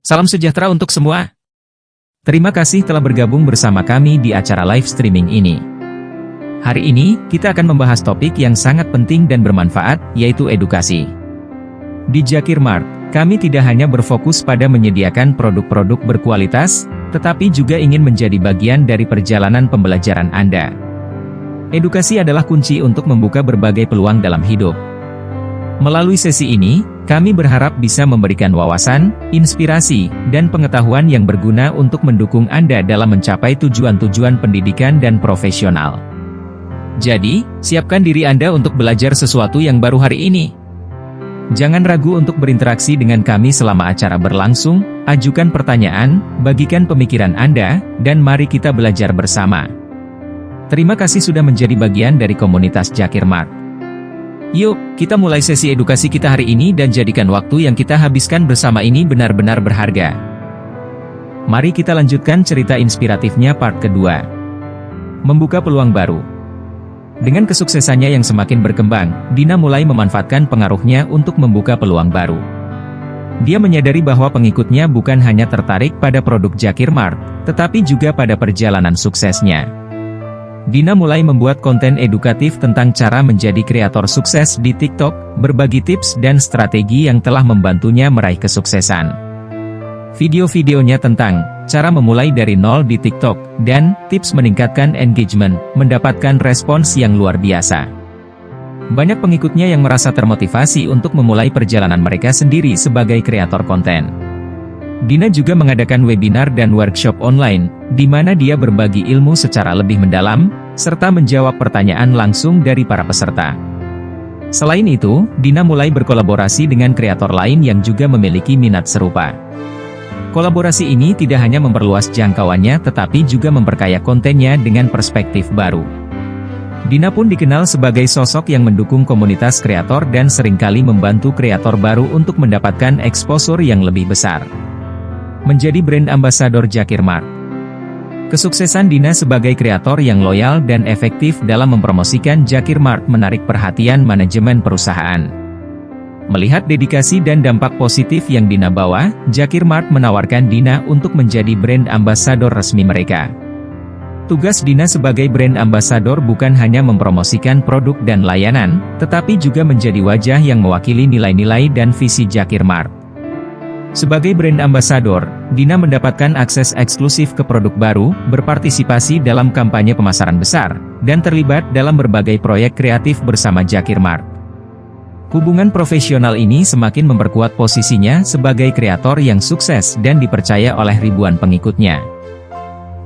Salam sejahtera untuk semua. Terima kasih telah bergabung bersama kami di acara live streaming ini. Hari ini, kita akan membahas topik yang sangat penting dan bermanfaat, yaitu edukasi. Di Zakir Mart, kami tidak hanya berfokus pada menyediakan produk-produk berkualitas, tetapi juga ingin menjadi bagian dari perjalanan pembelajaran Anda. Edukasi adalah kunci untuk membuka berbagai peluang dalam hidup. Melalui sesi ini, kami berharap bisa memberikan wawasan, inspirasi, dan pengetahuan yang berguna untuk mendukung Anda dalam mencapai tujuan-tujuan pendidikan dan profesional. Jadi, siapkan diri Anda untuk belajar sesuatu yang baru hari ini. Jangan ragu untuk berinteraksi dengan kami selama acara berlangsung, ajukan pertanyaan, bagikan pemikiran Anda, dan mari kita belajar bersama. Terima kasih sudah menjadi bagian dari komunitas Zakir Mart. Yuk, kita mulai sesi edukasi kita hari ini dan jadikan waktu yang kita habiskan bersama ini benar-benar berharga. Mari kita lanjutkan cerita inspiratifnya part kedua. Membuka peluang baru. Dengan kesuksesannya yang semakin berkembang, Dina mulai memanfaatkan pengaruhnya untuk membuka peluang baru. Dia menyadari bahwa pengikutnya bukan hanya tertarik pada produk Zakir Mart, tetapi juga pada perjalanan suksesnya. Dina mulai membuat konten edukatif tentang cara menjadi kreator sukses di TikTok, berbagi tips dan strategi yang telah membantunya meraih kesuksesan. Video-videonya tentang cara memulai dari nol di TikTok dan tips meningkatkan engagement mendapatkan respons yang luar biasa. Banyak pengikutnya yang merasa termotivasi untuk memulai perjalanan mereka sendiri sebagai kreator konten. Dina juga mengadakan webinar dan workshop online, di mana dia berbagi ilmu secara lebih mendalam, serta menjawab pertanyaan langsung dari para peserta. Selain itu, Dina mulai berkolaborasi dengan kreator lain yang juga memiliki minat serupa. Kolaborasi ini tidak hanya memperluas jangkauannya tetapi juga memperkaya kontennya dengan perspektif baru. Dina pun dikenal sebagai sosok yang mendukung komunitas kreator dan seringkali membantu kreator baru untuk mendapatkan exposure yang lebih besar. Menjadi brand ambassador Zakir Mart. Kesuksesan Dina sebagai kreator yang loyal dan efektif dalam mempromosikan Zakir Mart menarik perhatian manajemen perusahaan. Melihat dedikasi dan dampak positif yang Dina bawa, Zakir Mart menawarkan Dina untuk menjadi brand ambassador resmi mereka. Tugas Dina sebagai brand ambassador bukan hanya mempromosikan produk dan layanan, tetapi juga menjadi wajah yang mewakili nilai-nilai dan visi Zakir Mart. Sebagai brand ambassador, Dina mendapatkan akses eksklusif ke produk baru, berpartisipasi dalam kampanye pemasaran besar, dan terlibat dalam berbagai proyek kreatif bersama Zakir Mart. Hubungan profesional ini semakin memperkuat posisinya sebagai kreator yang sukses dan dipercaya oleh ribuan pengikutnya.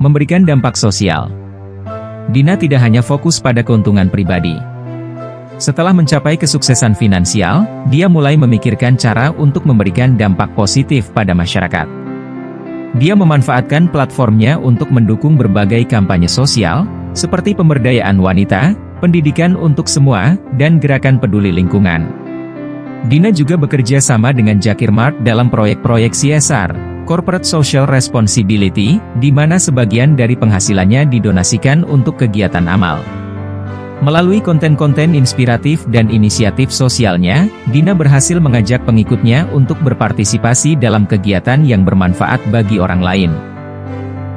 Memberikan dampak sosial. Dina tidak hanya fokus pada keuntungan pribadi. Setelah mencapai kesuksesan finansial, dia mulai memikirkan cara untuk memberikan dampak positif pada masyarakat. Dia memanfaatkan platformnya untuk mendukung berbagai kampanye sosial, seperti pemberdayaan wanita, pendidikan untuk semua, dan gerakan peduli lingkungan. Dina juga bekerja sama dengan Zakir Mart dalam proyek-proyek CSR, Corporate Social Responsibility, di mana sebagian dari penghasilannya didonasikan untuk kegiatan amal. Melalui konten-konten inspiratif dan inisiatif sosialnya, Dina berhasil mengajak pengikutnya untuk berpartisipasi dalam kegiatan yang bermanfaat bagi orang lain.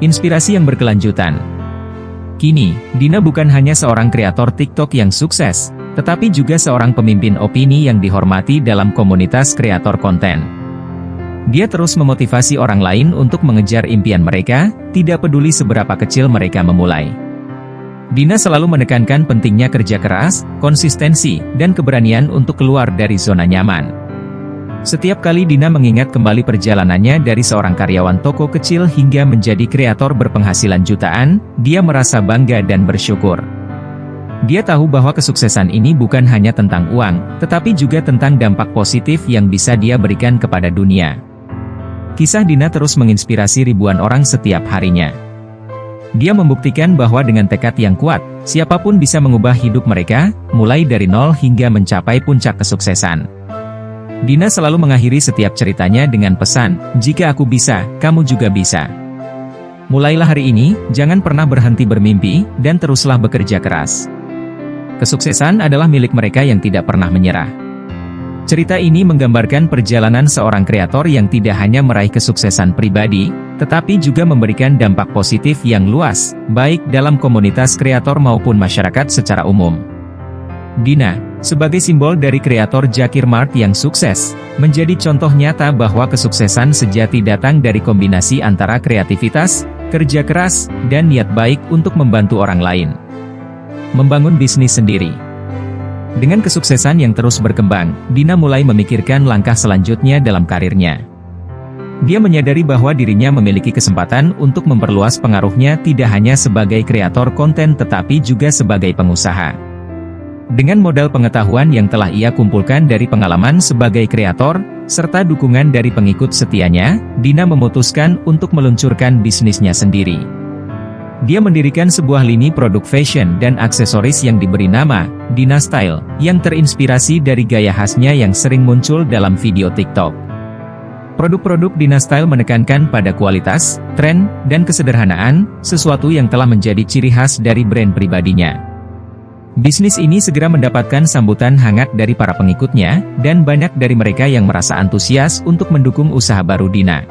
Inspirasi yang berkelanjutan. Kini, Dina bukan hanya seorang kreator TikTok yang sukses, tetapi juga seorang pemimpin opini yang dihormati dalam komunitas kreator konten. Dia terus memotivasi orang lain untuk mengejar impian mereka, tidak peduli seberapa kecil mereka memulai. Dina selalu menekankan pentingnya kerja keras, konsistensi, dan keberanian untuk keluar dari zona nyaman. Setiap kali Dina mengingat kembali perjalanannya dari seorang karyawan toko kecil hingga menjadi kreator berpenghasilan jutaan, dia merasa bangga dan bersyukur. Dia tahu bahwa kesuksesan ini bukan hanya tentang uang, tetapi juga tentang dampak positif yang bisa dia berikan kepada dunia. Kisah Dina terus menginspirasi ribuan orang setiap harinya. Dia membuktikan bahwa dengan tekad yang kuat, siapapun bisa mengubah hidup mereka, mulai dari nol hingga mencapai puncak kesuksesan. Dina selalu mengakhiri setiap ceritanya dengan pesan, "Jika aku bisa, kamu juga bisa." Mulailah hari ini, jangan pernah berhenti bermimpi, dan teruslah bekerja keras. Kesuksesan adalah milik mereka yang tidak pernah menyerah. Cerita ini menggambarkan perjalanan seorang kreator yang tidak hanya meraih kesuksesan pribadi, tetapi juga memberikan dampak positif yang luas, baik dalam komunitas kreator maupun masyarakat secara umum. Dina, sebagai simbol dari kreator Jakir Mart yang sukses, menjadi contoh nyata bahwa kesuksesan sejati datang dari kombinasi antara kreativitas, kerja keras, dan niat baik untuk membantu orang lain. Membangun bisnis sendiri. Dengan kesuksesan yang terus berkembang, Dina mulai memikirkan langkah selanjutnya dalam karirnya. Dia menyadari bahwa dirinya memiliki kesempatan untuk memperluas pengaruhnya tidak hanya sebagai kreator konten tetapi juga sebagai pengusaha. Dengan modal pengetahuan yang telah ia kumpulkan dari pengalaman sebagai kreator, serta dukungan dari pengikut setianya, Dina memutuskan untuk meluncurkan bisnisnya sendiri. Dia mendirikan sebuah lini produk fashion dan aksesoris yang diberi nama Dina Style, yang terinspirasi dari gaya khasnya yang sering muncul dalam video TikTok. Produk-produk Dina Style menekankan pada kualitas, tren, dan kesederhanaan, sesuatu yang telah menjadi ciri khas dari brand pribadinya. Bisnis ini segera mendapatkan sambutan hangat dari para pengikutnya, dan banyak dari mereka yang merasa antusias untuk mendukung usaha baru Dina.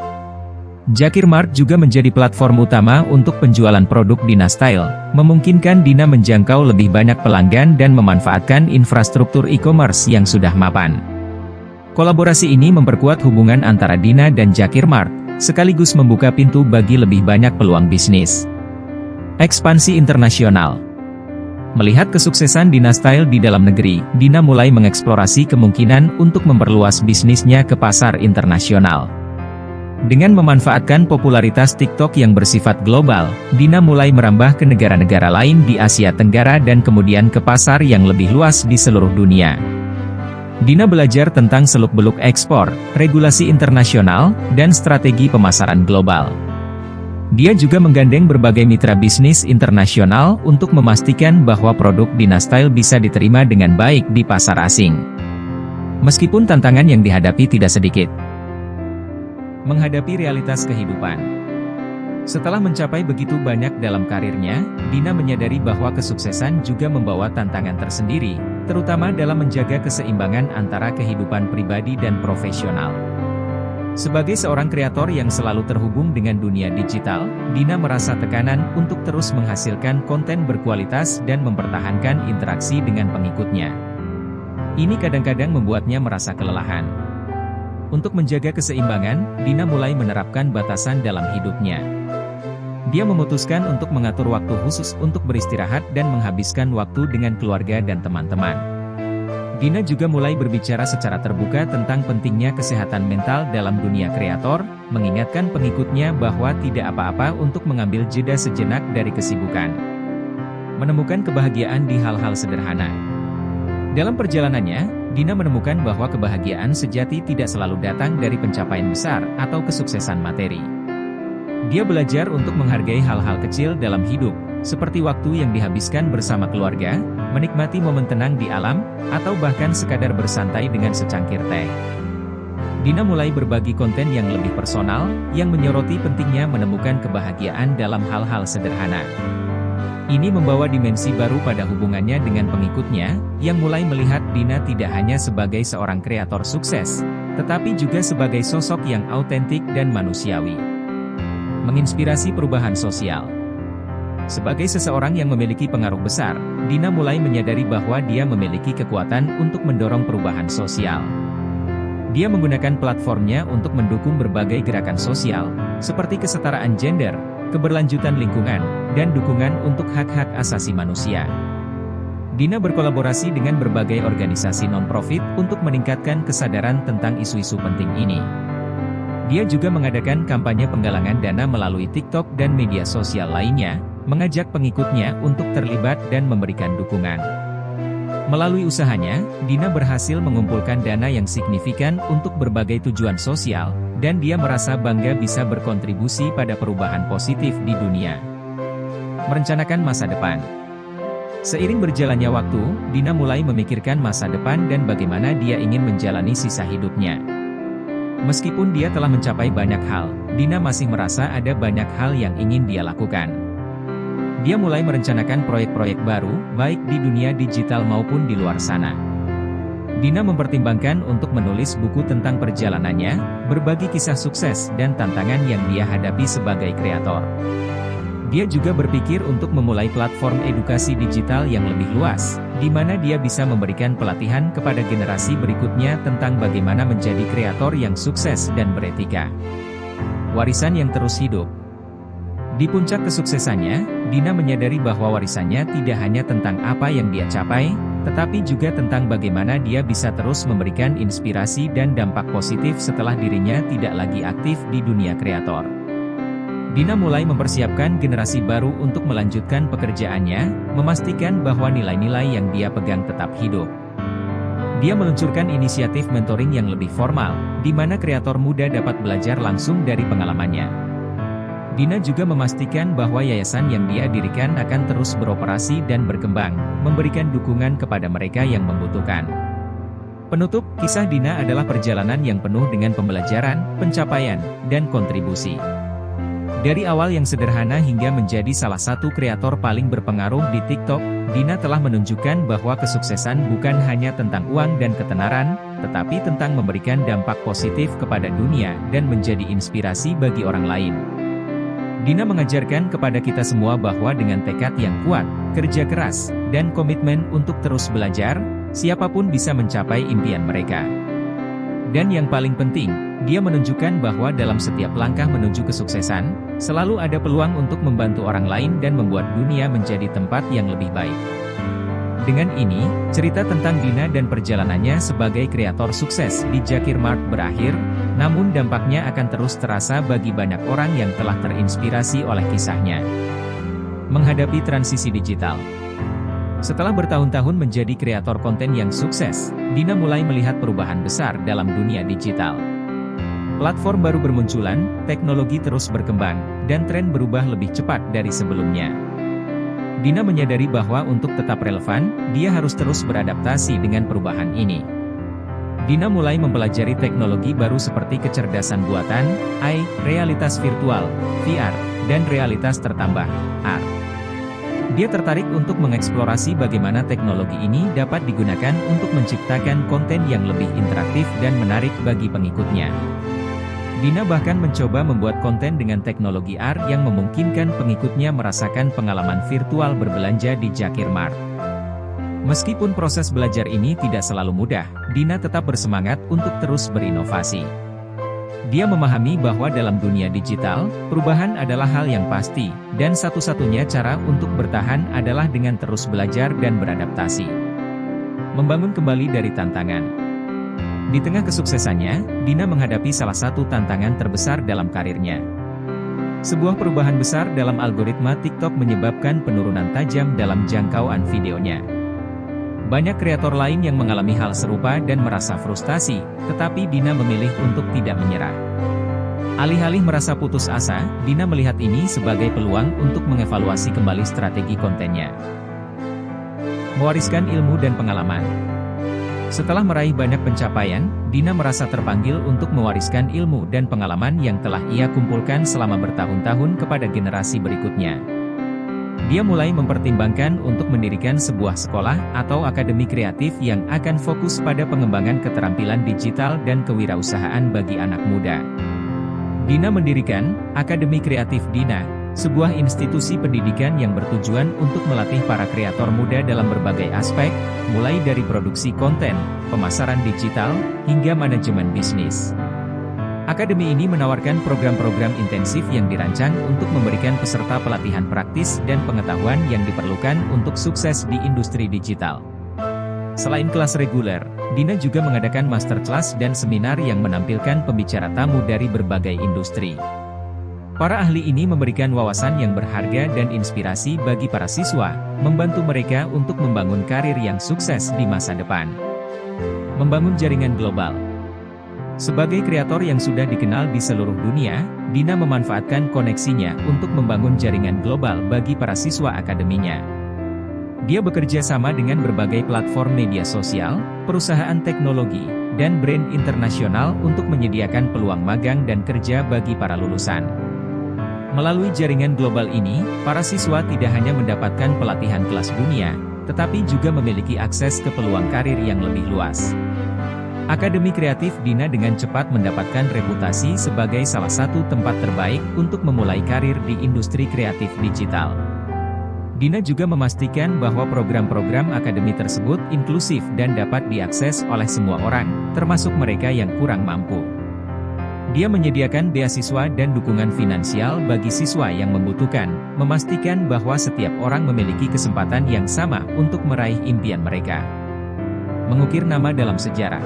Jakir Mart juga menjadi platform utama untuk penjualan produk Dina Style, memungkinkan Dina menjangkau lebih banyak pelanggan dan memanfaatkan infrastruktur e-commerce yang sudah mapan. Kolaborasi ini memperkuat hubungan antara Dina dan Jakir Mart, sekaligus membuka pintu bagi lebih banyak peluang bisnis. Ekspansi internasional. Melihat kesuksesan Dina Style di dalam negeri, Dina mulai mengeksplorasi kemungkinan untuk memperluas bisnisnya ke pasar internasional. Dengan memanfaatkan popularitas TikTok yang bersifat global, Dina mulai merambah ke negara-negara lain di Asia Tenggara dan kemudian ke pasar yang lebih luas di seluruh dunia. Dina belajar tentang seluk-beluk ekspor, regulasi internasional, dan strategi pemasaran global. Dia juga menggandeng berbagai mitra bisnis internasional untuk memastikan bahwa produk Dina Style bisa diterima dengan baik di pasar asing. Meskipun tantangan yang dihadapi tidak sedikit. Menghadapi realitas kehidupan. Setelah mencapai begitu banyak dalam karirnya, Dina menyadari bahwa kesuksesan juga membawa tantangan tersendiri, terutama dalam menjaga keseimbangan antara kehidupan pribadi dan profesional. Sebagai seorang kreator yang selalu terhubung dengan dunia digital, Dina merasa tekanan untuk terus menghasilkan konten berkualitas dan mempertahankan interaksi dengan pengikutnya. Ini kadang-kadang membuatnya merasa kelelahan. Untuk menjaga keseimbangan, Dina mulai menerapkan batasan dalam hidupnya. Dia memutuskan untuk mengatur waktu khusus untuk beristirahat dan menghabiskan waktu dengan keluarga dan teman-teman. Dina juga mulai berbicara secara terbuka tentang pentingnya kesehatan mental dalam dunia kreator, mengingatkan pengikutnya bahwa tidak apa-apa untuk mengambil jeda sejenak dari kesibukan. Menemukan kebahagiaan di hal-hal sederhana. Dalam perjalanannya, Dina menemukan bahwa kebahagiaan sejati tidak selalu datang dari pencapaian besar atau kesuksesan materi. Dia belajar untuk menghargai hal-hal kecil dalam hidup, seperti waktu yang dihabiskan bersama keluarga, menikmati momen tenang di alam, atau bahkan sekadar bersantai dengan secangkir teh. Dina mulai berbagi konten yang lebih personal, yang menyoroti pentingnya menemukan kebahagiaan dalam hal-hal sederhana. Ini membawa dimensi baru pada hubungannya dengan pengikutnya, yang mulai melihat Dina tidak hanya sebagai seorang kreator sukses, tetapi juga sebagai sosok yang autentik dan manusiawi. Menginspirasi perubahan sosial. Sebagai seseorang yang memiliki pengaruh besar, Dina mulai menyadari bahwa dia memiliki kekuatan untuk mendorong perubahan sosial. Dia menggunakan platformnya untuk mendukung berbagai gerakan sosial, seperti kesetaraan gender, keberlanjutan lingkungan, dan dukungan untuk hak-hak asasi manusia. Dina berkolaborasi dengan berbagai organisasi non-profit untuk meningkatkan kesadaran tentang isu-isu penting ini. Dia juga mengadakan kampanye penggalangan dana melalui TikTok dan media sosial lainnya, mengajak pengikutnya untuk terlibat dan memberikan dukungan. Melalui usahanya, Dina berhasil mengumpulkan dana yang signifikan untuk berbagai tujuan sosial, dan dia merasa bangga bisa berkontribusi pada perubahan positif di dunia. Merencanakan masa depan. Seiring berjalannya waktu, Dina mulai memikirkan masa depan dan bagaimana dia ingin menjalani sisa hidupnya. Meskipun dia telah mencapai banyak hal, Dina masih merasa ada banyak hal yang ingin dia lakukan. Dia mulai merencanakan proyek-proyek baru, baik di dunia digital maupun di luar sana. Dina mempertimbangkan untuk menulis buku tentang perjalanannya, berbagi kisah sukses dan tantangan yang dia hadapi sebagai kreator. Dia juga berpikir untuk memulai platform edukasi digital yang lebih luas, di mana dia bisa memberikan pelatihan kepada generasi berikutnya tentang bagaimana menjadi kreator yang sukses dan beretika. Warisan yang terus hidup. Di puncak kesuksesannya, Dina menyadari bahwa warisannya tidak hanya tentang apa yang dia capai, tetapi juga tentang bagaimana dia bisa terus memberikan inspirasi dan dampak positif setelah dirinya tidak lagi aktif di dunia kreator. Dina mulai mempersiapkan generasi baru untuk melanjutkan pekerjaannya, memastikan bahwa nilai-nilai yang dia pegang tetap hidup. Dia meluncurkan inisiatif mentoring yang lebih formal, di mana kreator muda dapat belajar langsung dari pengalamannya. Dina juga memastikan bahwa yayasan yang dia dirikan akan terus beroperasi dan berkembang, memberikan dukungan kepada mereka yang membutuhkan. Penutup, kisah Dina adalah perjalanan yang penuh dengan pembelajaran, pencapaian, dan kontribusi. Dari awal yang sederhana hingga menjadi salah satu kreator paling berpengaruh di TikTok, Dina telah menunjukkan bahwa kesuksesan bukan hanya tentang uang dan ketenaran, tetapi tentang memberikan dampak positif kepada dunia dan menjadi inspirasi bagi orang lain. Dina mengajarkan kepada kita semua bahwa dengan tekad yang kuat, kerja keras, dan komitmen untuk terus belajar, siapapun bisa mencapai impian mereka. Dan yang paling penting, dia menunjukkan bahwa dalam setiap langkah menuju kesuksesan, selalu ada peluang untuk membantu orang lain dan membuat dunia menjadi tempat yang lebih baik. Dengan ini, cerita tentang Dina dan perjalanannya sebagai kreator sukses di Jakir Mart berakhir, namun dampaknya akan terus terasa bagi banyak orang yang telah terinspirasi oleh kisahnya. Menghadapi transisi digital. Setelah bertahun-tahun menjadi kreator konten yang sukses, Dina mulai melihat perubahan besar dalam dunia digital. Platform baru bermunculan, teknologi terus berkembang, dan tren berubah lebih cepat dari sebelumnya. Dina menyadari bahwa untuk tetap relevan, dia harus terus beradaptasi dengan perubahan ini. Dina mulai mempelajari teknologi baru seperti kecerdasan buatan, AI, realitas virtual, VR, dan realitas tertambah, AR. Dia tertarik untuk mengeksplorasi bagaimana teknologi ini dapat digunakan untuk menciptakan konten yang lebih interaktif dan menarik bagi pengikutnya. Dina bahkan mencoba membuat konten dengan teknologi AR yang memungkinkan pengikutnya merasakan pengalaman virtual berbelanja di Jakir Mart. Meskipun proses belajar ini tidak selalu mudah, Dina tetap bersemangat untuk terus berinovasi. Dia memahami bahwa dalam dunia digital, perubahan adalah hal yang pasti, dan satu-satunya cara untuk bertahan adalah dengan terus belajar dan beradaptasi. Membangun kembali dari tantangan. Di tengah kesuksesannya, Dina menghadapi salah satu tantangan terbesar dalam karirnya. Sebuah perubahan besar dalam algoritma TikTok menyebabkan penurunan tajam dalam jangkauan videonya. Banyak kreator lain yang mengalami hal serupa dan merasa frustasi, tetapi Dina memilih untuk tidak menyerah. Alih-alih merasa putus asa, Dina melihat ini sebagai peluang untuk mengevaluasi kembali strategi kontennya. Mewariskan ilmu dan pengalaman. Setelah meraih banyak pencapaian, Dina merasa terpanggil untuk mewariskan ilmu dan pengalaman yang telah ia kumpulkan selama bertahun-tahun kepada generasi berikutnya. Dia mulai mempertimbangkan untuk mendirikan sebuah sekolah atau akademi kreatif yang akan fokus pada pengembangan keterampilan digital dan kewirausahaan bagi anak muda. Dina mendirikan Akademi Kreatif Dina, sebuah institusi pendidikan yang bertujuan untuk melatih para kreator muda dalam berbagai aspek, mulai dari produksi konten, pemasaran digital, hingga manajemen bisnis. Akademi ini menawarkan program-program intensif yang dirancang untuk memberikan peserta pelatihan praktis dan pengetahuan yang diperlukan untuk sukses di industri digital. Selain kelas reguler, Dina juga mengadakan masterclass dan seminar yang menampilkan pembicara tamu dari berbagai industri. Para ahli ini memberikan wawasan yang berharga dan inspirasi bagi para siswa, membantu mereka untuk membangun karir yang sukses di masa depan. Membangun jaringan global. Sebagai kreator yang sudah dikenal di seluruh dunia, Dina memanfaatkan koneksinya untuk membangun jaringan global bagi para siswa akademinya. Dia bekerja sama dengan berbagai platform media sosial, perusahaan teknologi, dan brand internasional untuk menyediakan peluang magang dan kerja bagi para lulusan. Melalui jaringan global ini, para siswa tidak hanya mendapatkan pelatihan kelas dunia, tetapi juga memiliki akses ke peluang karir yang lebih luas. Akademi Kreatif Dina dengan cepat mendapatkan reputasi sebagai salah satu tempat terbaik untuk memulai karir di industri kreatif digital. Dina juga memastikan bahwa program-program akademi tersebut inklusif dan dapat diakses oleh semua orang, termasuk mereka yang kurang mampu. Dia menyediakan beasiswa dan dukungan finansial bagi siswa yang membutuhkan, memastikan bahwa setiap orang memiliki kesempatan yang sama untuk meraih impian mereka. Mengukir nama dalam sejarah.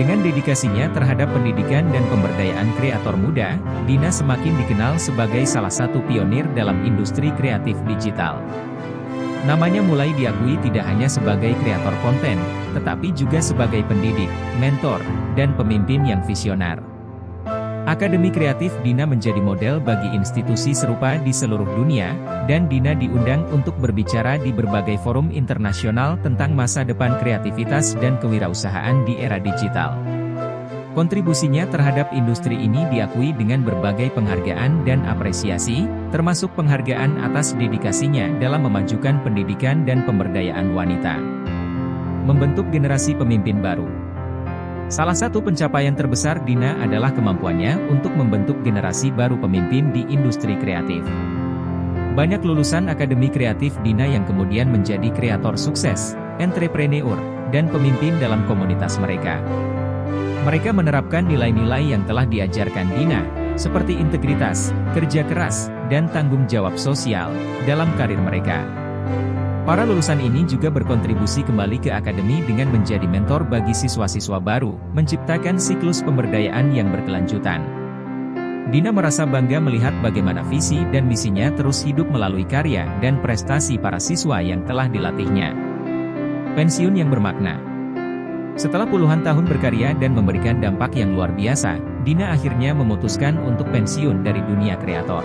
Dengan dedikasinya terhadap pendidikan dan pemberdayaan kreator muda, Dina semakin dikenal sebagai salah satu pionir dalam industri kreatif digital. Namanya mulai diakui tidak hanya sebagai kreator konten, tetapi juga sebagai pendidik, mentor, dan pemimpin yang visioner. Akademi Kreatif Dina menjadi model bagi institusi serupa di seluruh dunia, dan Dina diundang untuk berbicara di berbagai forum internasional tentang masa depan kreativitas dan kewirausahaan di era digital. Kontribusinya terhadap industri ini diakui dengan berbagai penghargaan dan apresiasi, termasuk penghargaan atas dedikasinya dalam memajukan pendidikan dan pemberdayaan wanita. Membentuk generasi pemimpin baru. Salah satu pencapaian terbesar Dina adalah kemampuannya untuk membentuk generasi baru pemimpin di industri kreatif. Banyak lulusan Akademi Kreatif Dina yang kemudian menjadi kreator sukses, entrepreneur, dan pemimpin dalam komunitas mereka. Mereka menerapkan nilai-nilai yang telah diajarkan Dina, seperti integritas, kerja keras, dan tanggung jawab sosial, dalam karir mereka. Para lulusan ini juga berkontribusi kembali ke akademi dengan menjadi mentor bagi siswa-siswa baru, menciptakan siklus pemberdayaan yang berkelanjutan. Dina merasa bangga melihat bagaimana visi dan misinya terus hidup melalui karya dan prestasi para siswa yang telah dilatihnya. Pensiun yang bermakna. Setelah puluhan tahun berkarya dan memberikan dampak yang luar biasa, Dina akhirnya memutuskan untuk pensiun dari dunia kreator.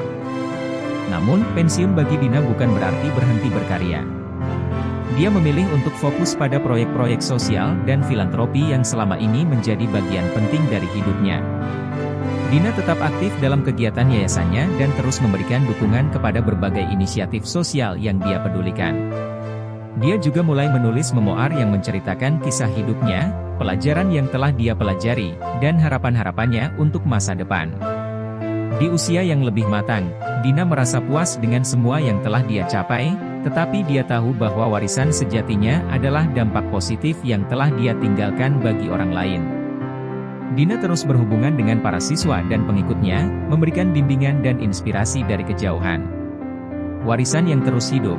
Namun, pensiun bagi Dina bukan berarti berhenti berkarya. Dia memilih untuk fokus pada proyek-proyek sosial dan filantropi yang selama ini menjadi bagian penting dari hidupnya. Dina tetap aktif dalam kegiatan yayasannya dan terus memberikan dukungan kepada berbagai inisiatif sosial yang dia pedulikan. Dia juga mulai menulis memoar yang menceritakan kisah hidupnya, pelajaran yang telah dia pelajari, dan harapan-harapannya untuk masa depan. Di usia yang lebih matang, Dina merasa puas dengan semua yang telah dia capai, tetapi dia tahu bahwa warisan sejatinya adalah dampak positif yang telah dia tinggalkan bagi orang lain. Dina terus berhubungan dengan para siswa dan pengikutnya, memberikan bimbingan dan inspirasi dari kejauhan. Warisan yang terus hidup.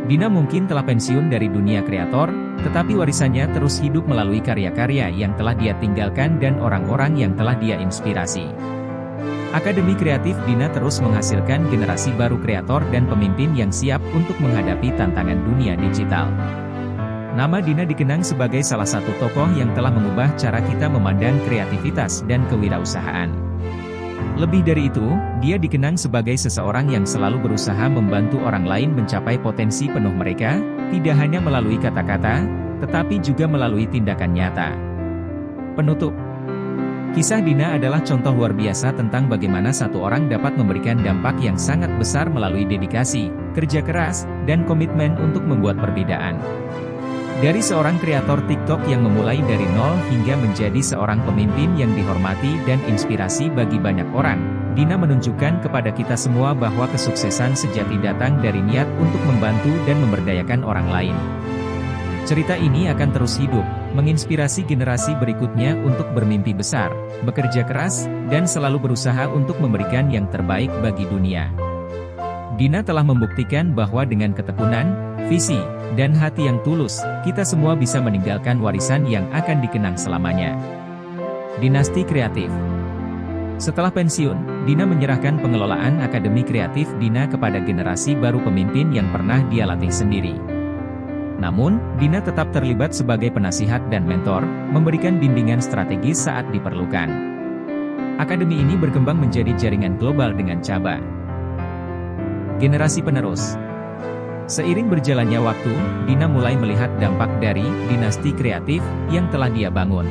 Dina mungkin telah pensiun dari dunia kreator, tetapi warisannya terus hidup melalui karya-karya yang telah dia tinggalkan dan orang-orang yang telah dia inspirasi. Akademi Kreatif Dina terus menghasilkan generasi baru kreator dan pemimpin yang siap untuk menghadapi tantangan dunia digital. Nama Dina dikenang sebagai salah satu tokoh yang telah mengubah cara kita memandang kreativitas dan kewirausahaan. Lebih dari itu, dia dikenang sebagai seseorang yang selalu berusaha membantu orang lain mencapai potensi penuh mereka, tidak hanya melalui kata-kata, tetapi juga melalui tindakan nyata. Penutup. Kisah Dina adalah contoh luar biasa tentang bagaimana satu orang dapat memberikan dampak yang sangat besar melalui dedikasi, kerja keras, dan komitmen untuk membuat perbedaan. Dari seorang kreator TikTok yang memulai dari nol hingga menjadi seorang pemimpin yang dihormati dan inspirasi bagi banyak orang, Dina menunjukkan kepada kita semua bahwa kesuksesan sejati datang dari niat untuk membantu dan memberdayakan orang lain. Cerita ini akan terus hidup, menginspirasi generasi berikutnya untuk bermimpi besar, bekerja keras, dan selalu berusaha untuk memberikan yang terbaik bagi dunia. Dina telah membuktikan bahwa dengan ketekunan, visi, dan hati yang tulus, kita semua bisa meninggalkan warisan yang akan dikenang selamanya. Dinasti Kreatif. Setelah pensiun, Dina menyerahkan pengelolaan Akademi Kreatif Dina kepada generasi baru pemimpin yang pernah dia latih sendiri. Namun, Dina tetap terlibat sebagai penasihat dan mentor, memberikan bimbingan strategis saat diperlukan. Akademi ini berkembang menjadi jaringan global dengan cabang. Generasi penerus. Seiring berjalannya waktu, Dina mulai melihat dampak dari dinasti kreatif yang telah dia bangun.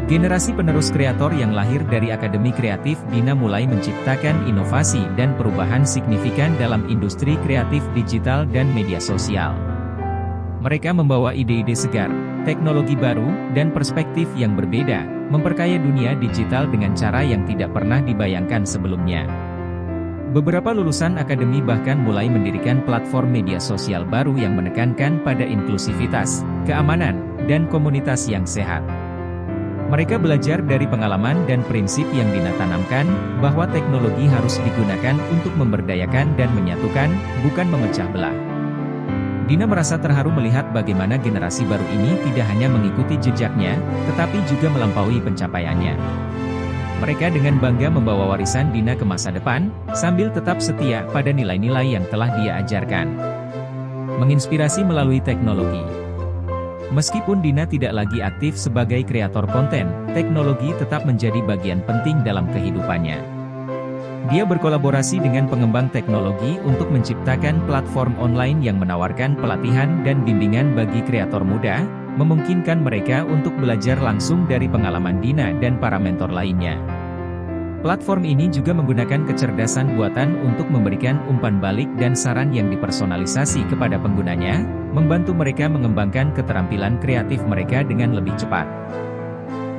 Generasi penerus kreator yang lahir dari Akademi Kreatif Dina mulai menciptakan inovasi dan perubahan signifikan dalam industri kreatif digital dan media sosial. Mereka membawa ide-ide segar, teknologi baru, dan perspektif yang berbeda, memperkaya dunia digital dengan cara yang tidak pernah dibayangkan sebelumnya. Beberapa lulusan akademi bahkan mulai mendirikan platform media sosial baru yang menekankan pada inklusivitas, keamanan, dan komunitas yang sehat. Mereka belajar dari pengalaman dan prinsip yang Dina tanamkan, bahwa teknologi harus digunakan untuk memberdayakan dan menyatukan, bukan memecah belah. Dina merasa terharu melihat bagaimana generasi baru ini tidak hanya mengikuti jejaknya, tetapi juga melampaui pencapaiannya. Mereka dengan bangga membawa warisan Dina ke masa depan, sambil tetap setia pada nilai-nilai yang telah dia ajarkan. Menginspirasi melalui teknologi. Meskipun Dina tidak lagi aktif sebagai kreator konten, teknologi tetap menjadi bagian penting dalam kehidupannya. Dia berkolaborasi dengan pengembang teknologi untuk menciptakan platform online yang menawarkan pelatihan dan bimbingan bagi kreator muda, memungkinkan mereka untuk belajar langsung dari pengalaman Dina dan para mentor lainnya. Platform ini juga menggunakan kecerdasan buatan untuk memberikan umpan balik dan saran yang dipersonalisasi kepada penggunanya, membantu mereka mengembangkan keterampilan kreatif mereka dengan lebih cepat.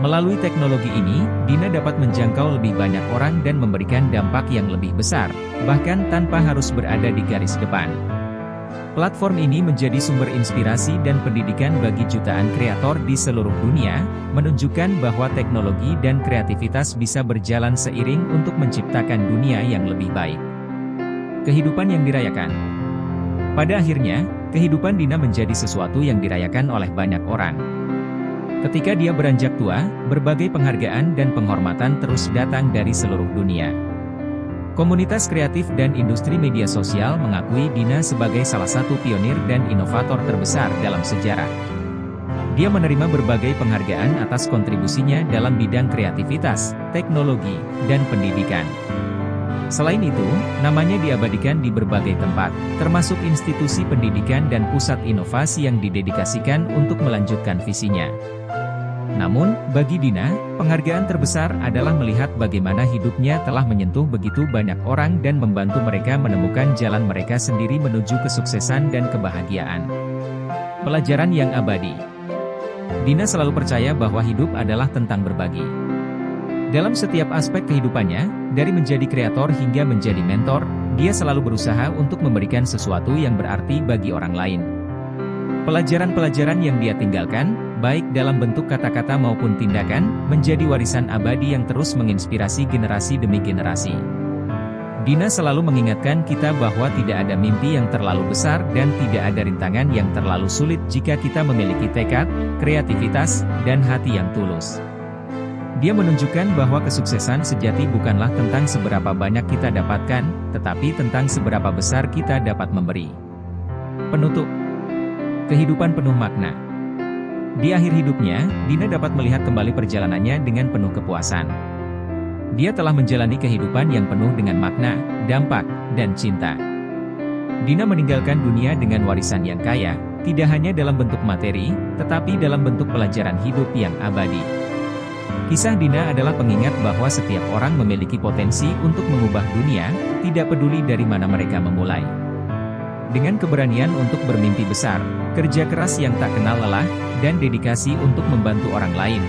Melalui teknologi ini, Dina dapat menjangkau lebih banyak orang dan memberikan dampak yang lebih besar, bahkan tanpa harus berada di garis depan. Platform ini menjadi sumber inspirasi dan pendidikan bagi jutaan kreator di seluruh dunia, menunjukkan bahwa teknologi dan kreativitas bisa berjalan seiring untuk menciptakan dunia yang lebih baik. Kehidupan yang dirayakan. Pada akhirnya, kehidupan Dina menjadi sesuatu yang dirayakan oleh banyak orang. Ketika dia beranjak tua, berbagai penghargaan dan penghormatan terus datang dari seluruh dunia. Komunitas kreatif dan industri media sosial mengakui Dina sebagai salah satu pionir dan inovator terbesar dalam sejarah. Dia menerima berbagai penghargaan atas kontribusinya dalam bidang kreativitas, teknologi, dan pendidikan. Selain itu, namanya diabadikan di berbagai tempat, termasuk institusi pendidikan dan pusat inovasi yang didedikasikan untuk melanjutkan visinya. Namun, bagi Dina, penghargaan terbesar adalah melihat bagaimana hidupnya telah menyentuh begitu banyak orang dan membantu mereka menemukan jalan mereka sendiri menuju kesuksesan dan kebahagiaan. Pelajaran yang abadi. Dina selalu percaya bahwa hidup adalah tentang berbagi. Dalam setiap aspek kehidupannya, dari menjadi kreator hingga menjadi mentor, dia selalu berusaha untuk memberikan sesuatu yang berarti bagi orang lain. Pelajaran-pelajaran yang dia tinggalkan, baik dalam bentuk kata-kata maupun tindakan, menjadi warisan abadi yang terus menginspirasi generasi demi generasi. Dina selalu mengingatkan kita bahwa tidak ada mimpi yang terlalu besar dan tidak ada rintangan yang terlalu sulit jika kita memiliki tekad, kreativitas, dan hati yang tulus. Dia menunjukkan bahwa kesuksesan sejati bukanlah tentang seberapa banyak kita dapatkan, tetapi tentang seberapa besar kita dapat memberi. Penutup. Kehidupan penuh makna. Di akhir hidupnya, Dina dapat melihat kembali perjalanannya dengan penuh kepuasan. Dia telah menjalani kehidupan yang penuh dengan makna, dampak, dan cinta. Dina meninggalkan dunia dengan warisan yang kaya, tidak hanya dalam bentuk materi, tetapi dalam bentuk pelajaran hidup yang abadi. Kisah Dina adalah pengingat bahwa setiap orang memiliki potensi untuk mengubah dunia, tidak peduli dari mana mereka memulai. Dengan keberanian untuk bermimpi besar, kerja keras yang tak kenal lelah, dan dedikasi untuk membantu orang lain,